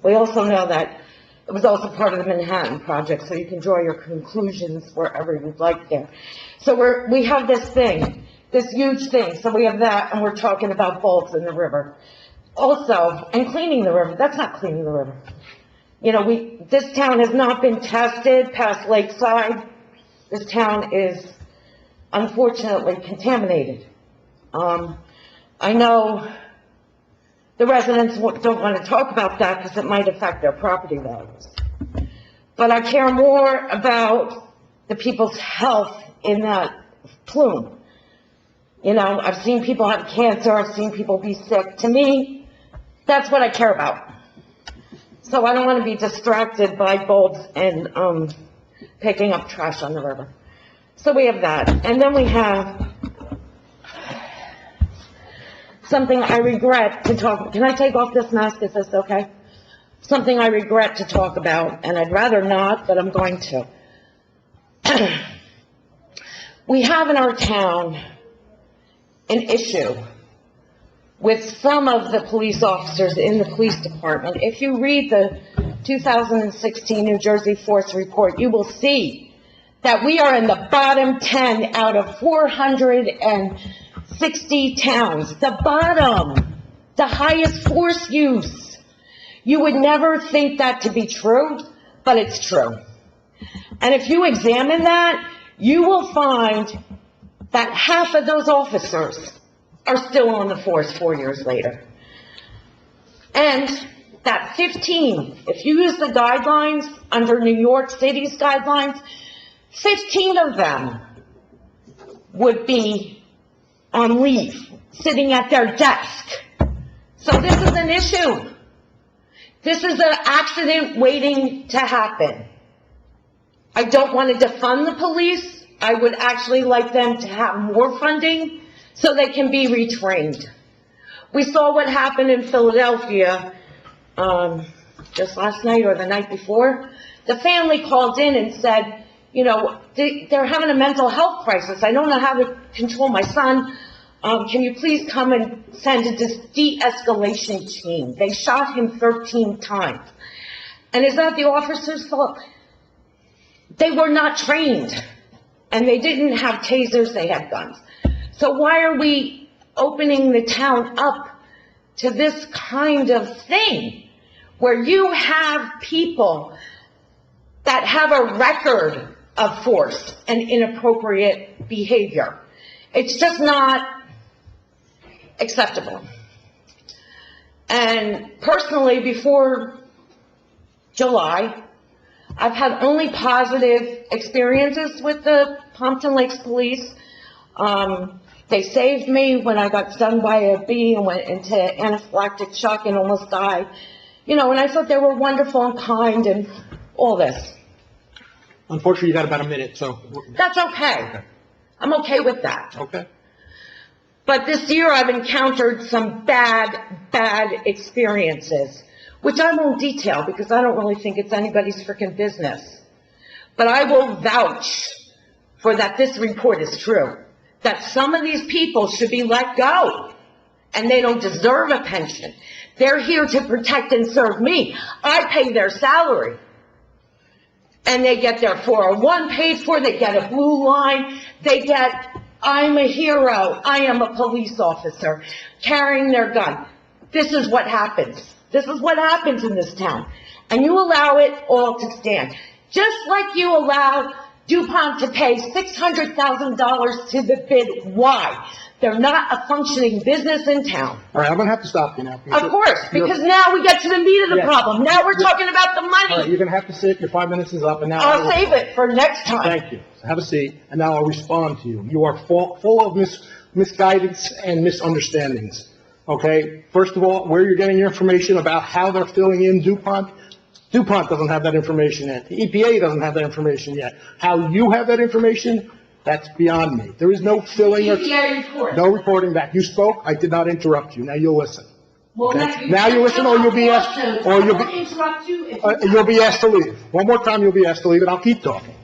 Speaker 3: we also know that it was also part of the Manhattan Project, so you can draw your conclusions wherever you'd like there. So we have this thing
Speaker 10: this huge thing. So we have that, and we're talking about bulbs in the river. Also, and cleaning the river, that's not cleaning the river. You know, this town has not been tested past Lakeside. This town is unfortunately contaminated. I know the residents don't want to talk about that because it might affect their property values. But I care more about the people's health in that plume. You know, I've seen people have cancer, I've seen people be sick. To me, that's what I care about. So I don't want to be distracted by bulbs and picking up trash on the river. So we have that. And then we have something I regret to talk. Can I take off this mask? Is this okay? Something I regret to talk about, and I'd rather not, but I'm going to. We have in our town an issue with some of the police officers in the police department. If you read the 2016 New Jersey Force Report, you will see that we are in the bottom 10 out of 460 towns. The bottom, the highest force use. You would never think that to be true, but it's true. And if you examine that, you will find that half of those officers are still on the force 4 years later. And that 15, if you use the guidelines under New York City's guidelines, 15 of them would be on leave, sitting at their desk. So this is an issue. This is an accident waiting to happen. I don't want to defund the police. I would actually like them to have more funding so they can be retrained. We saw what happened in Philadelphia just last night or the night before. The family called in and said, you know, they're having a mental health crisis. I don't know how to control my son. Can you please come and send a de-escalation team? They shot him 13 times. And is that the officer's fault? They were not trained. And they didn't have tasers, they had guns. So why are we opening the town up to this kind of thing? Where you have people that have a record of force and inappropriate behavior. It's just not acceptable. And personally, before July, I've had only positive experiences with the Pompton Lakes Police. They saved me when I got stung by a bee and went into anaphylactic shock and almost died. You know, and I thought they were wonderful and kind and all this.
Speaker 1: Unfortunately, you got about a minute, so.
Speaker 10: That's okay. I'm okay with that.
Speaker 1: Okay.
Speaker 10: But this year I've encountered some bad experiences, which I won't detail because I don't really think it's anybody's freaking business. But I will vouch for that this report is true. That some of these people should be let go. And they don't deserve a pension. They're here to protect and serve me. I pay their salary. And they get their 401 paid for, they get a blue line, they get, I'm a hero, I am a police officer, carrying their gun. This is what happens. This is what happens in this town. And you allow it all to stand. Just like you allow DuPont to pay $600,000 to the bid. Why? They're not a functioning business in town.
Speaker 1: All right, I'm going to have to stop you now.
Speaker 10: Of course, because now we get to the meat of the
Speaker 1: Yes.
Speaker 10: problem. Now we're talking about the
Speaker 1: All right,
Speaker 10: money.
Speaker 1: you're going to have to sit. Your 5 minutes is up, and now
Speaker 10: I'll save it for next time.
Speaker 1: Thank you. Have a seat, and now I'll respond to you. You are full of misguidance and misunderstandings. Okay? First of all, where you're getting your information about how they're filling in DuPont doesn't have that information yet. The EPA doesn't have that information yet. How you have that information, that's beyond me. There is no filling or
Speaker 10: EPA report.
Speaker 1: no reporting back. You spoke. I did not interrupt you. Now you'll listen.
Speaker 10: Well,
Speaker 1: Okay. Now you listen, or you'll be asked, or you'll be,
Speaker 10: interrupt you if
Speaker 1: you'll be asked to leave. One more time, you'll be asked to leave, and I'll keep talking.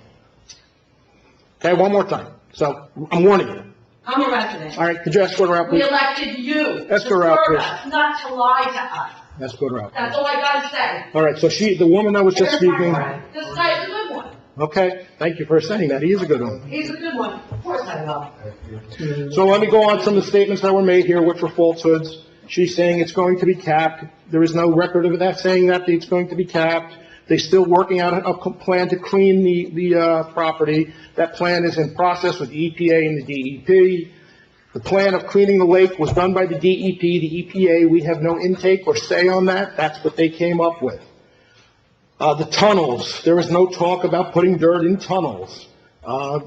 Speaker 1: Okay, one more time. So, I'm warning you.
Speaker 10: I'm a resident.
Speaker 1: All right, could you escort her out,
Speaker 10: We
Speaker 1: please?
Speaker 10: elected you to
Speaker 1: Escort her out,
Speaker 10: serve
Speaker 1: please.
Speaker 10: us, not to lie to us.
Speaker 1: Escort her out.
Speaker 10: That's all I gotta say.
Speaker 1: All right, so the woman that was just speaking,
Speaker 10: This guy's a good one.
Speaker 1: Okay, thank you for saying that. He is a good one.
Speaker 10: He's a good one. Of course I will.
Speaker 1: So let me go on some of the statements that were made here, which were falsehoods. She's saying it's going to be capped. There is no record of that saying that it's going to be capped. They're still working out a plan to clean the property. That plan is in process with the EPA and the DEP. The plan of cleaning the lake was done by the DEP, the EPA. We have no intake or say on that. That's what they came up with. The tunnels, there is no talk about putting dirt in tunnels.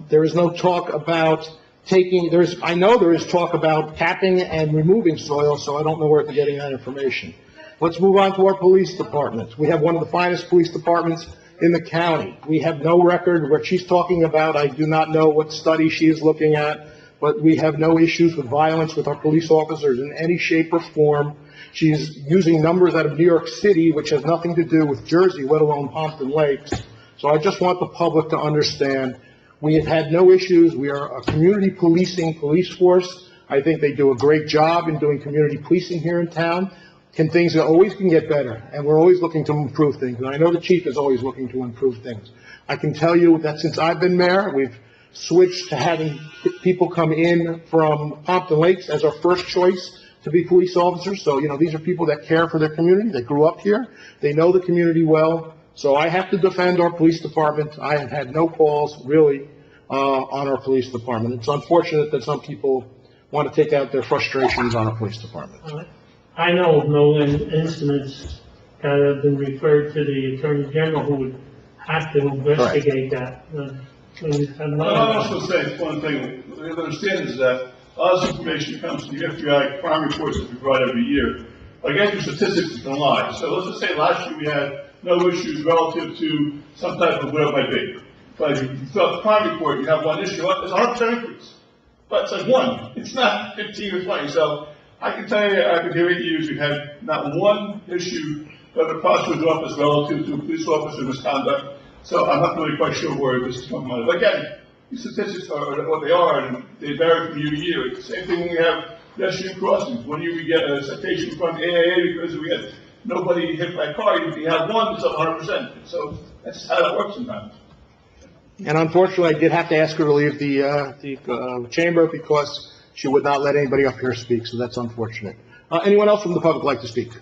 Speaker 1: There is no talk about I know there is talk about capping and removing soil, so I don't know where they're getting that information. Let's move on to our police departments. We have one of the finest police departments in the county. We have no record what she's talking about. I do not know what study she is looking at, but we have no issues with violence with our police officers in any shape or form. She's using numbers out of New York City, which has nothing to do with Jersey, let alone Pompton Lakes. So I just want the public to understand, we have had no issues. We are a community policing police force. I think they do a great job in doing community policing here in town. Things always can get better, and we're always looking to improve things. And I know the chief is always looking to improve things. I can tell you that since I've been mayor, we've switched to having people come in from Pompton Lakes as our first choice to be police officers. So, these are people that care for their community. They grew up here. They know the community well. So I have to defend our police department. I have had no calls, really, on our police department. It's unfortunate that some people want to take out their frustrations on our police department.
Speaker 8: I know of no incidents that have been referred to the Attorney General who would have to investigate that.
Speaker 4: I'm also saying one thing, the understanding is that all this information comes from the FBI crime reports that we provide every year. Again, your statistics can lie. So let's just say last year we had no issues relative to some type of whatever it might be. But if you fill out the crime report, you have one issue, it's a 100% increase. But it's like one, it's not 15 or 20. So I can tell you, I've been here 8 years, we've had not one issue by the prosecutor's office relative to a police officer misconduct. So I'm not really quite sure where this is coming out of. But again, these statistics are what they are, and they vary from year to year. It's the same thing when we have pedestrian crossings. One year we get a citation from the AAA because we had nobody hit by a car. You have one, it's up 100%. So that's how that works sometimes.
Speaker 1: And unfortunately, I did have to ask her to leave the chamber because she would not let anybody up here speak, so that's unfortunate. Anyone else from the public like to speak?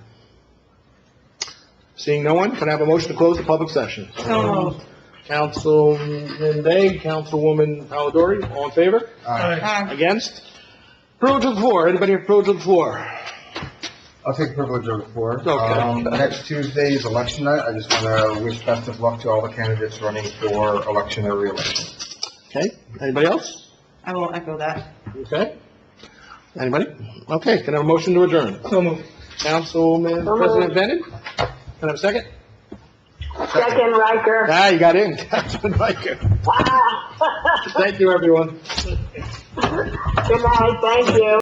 Speaker 1: Seeing no one, can I have a motion to close the public session?
Speaker 7: So moved.
Speaker 1: Councilman Day, Councilwoman Polidori, all in favor?
Speaker 7: Aye.
Speaker 1: Against? Privilege of the floor. Anybody have privilege of the floor?
Speaker 5: I'll take the privilege of the floor.
Speaker 1: Okay.
Speaker 5: Next Tuesday is election night. I just want to wish best of luck to all the candidates running for election or re-election.
Speaker 1: Okay. Anybody else?
Speaker 7: I will echo that.
Speaker 1: Okay. Anybody? Okay, can I have a motion to adjourn?
Speaker 6: So moved.
Speaker 1: Councilman President Bennett? Can I have a second?
Speaker 3: Second, Riker.
Speaker 1: You got in, Councilman Riker. Thank you, everyone.
Speaker 3: Good night, thank you.